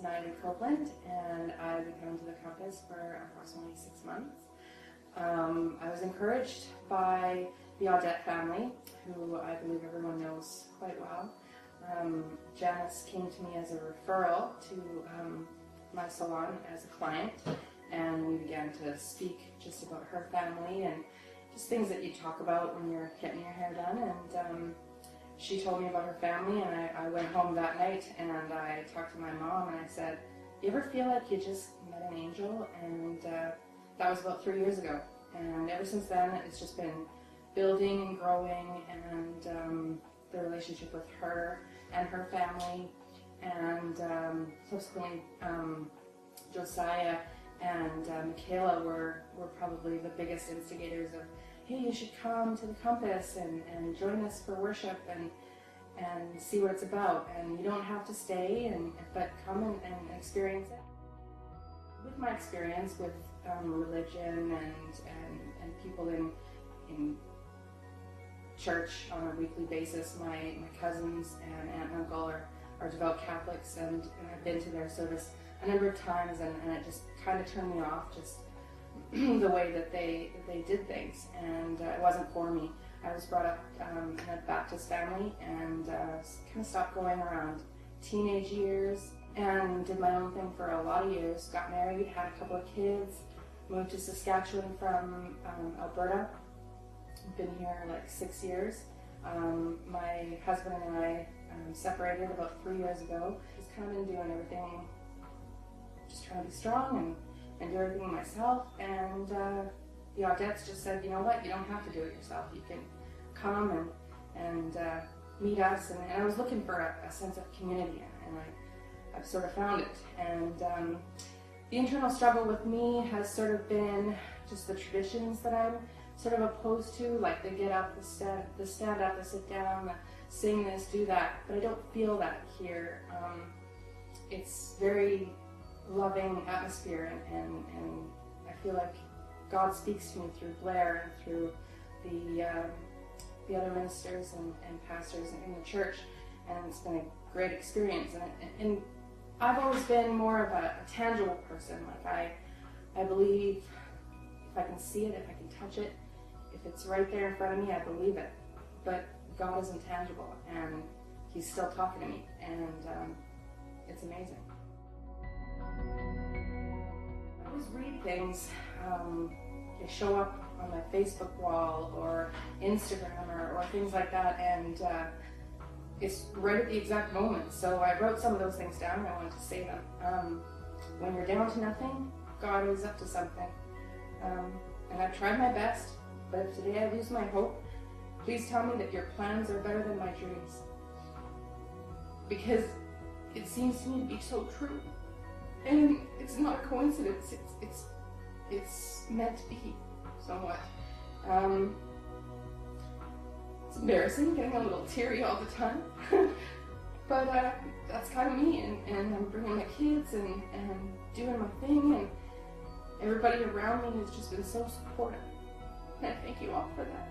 Nilee and I've been coming to the campus for approximately 6 months. I was encouraged by the Audette family, who I believe everyone knows quite well. Janice came to me as a referral to my salon as a client, and we began to speak just about her family and just things that you talk about when you're getting your hair done. And she told me about her family, and I went home that night and I talked to my mom and I said, "You ever feel like you just met an angel?" And that was about 3 years ago. And ever since then, it's just been building and growing, and the relationship with her and her family, and subsequently Josiah and Michaela were probably the biggest instigators of, "Hey, you should come to the campus and join us for worship and see what it's about. And you don't have to stay, but come and experience it." With my experience with religion and people in church on a weekly basis, my cousins and aunt and uncle are devout Catholics, and I've been to their service a number of times, and it just kind of turned me off, just the way that they did things, and it wasn't for me. I was brought up in a Baptist family, and kind of stopped going around teenage years, and did my own thing for a lot of years. Got married, had a couple of kids, moved to Saskatchewan from Alberta. Been here like 6 years. My husband and I separated about 3 years ago. Just kind of been doing everything, just trying to be strong and do everything myself. And the Audettes just said, "You know what, you don't have to do it yourself. You can come and meet us." And I was looking for a sense of community, and I've sort of found it. And the internal struggle with me has sort of been just the traditions that I'm sort of opposed to, like the get up, the stand up, the sit down, the sing this, do that. But I don't feel that here. It's very loving atmosphere, and I feel like God speaks to me through Blair and through the other ministers and pastors in the church, and it's been a great experience. And I've always been more of a tangible person. Like I believe if I can see it, if I can touch it, if it's right there in front of me, I believe it. But God is intangible, and He's still talking to me, and it's amazing. I always read things. They show up on my Facebook wall or Instagram or things like that, and it's right at the exact moment. So I wrote some of those things down, and I wanted to say them. When you're down to nothing, God is up to something. And I've tried my best, but if today I lose my hope, please tell me that your plans are better than my dreams. Because it seems to me to be so true. And it's not a coincidence, it's meant to be, somewhat. It's embarrassing, getting a little teary all the time. But that's kind of me, and I'm bringing my kids and doing my thing, and everybody around me has just been so supportive. And I thank you all for that.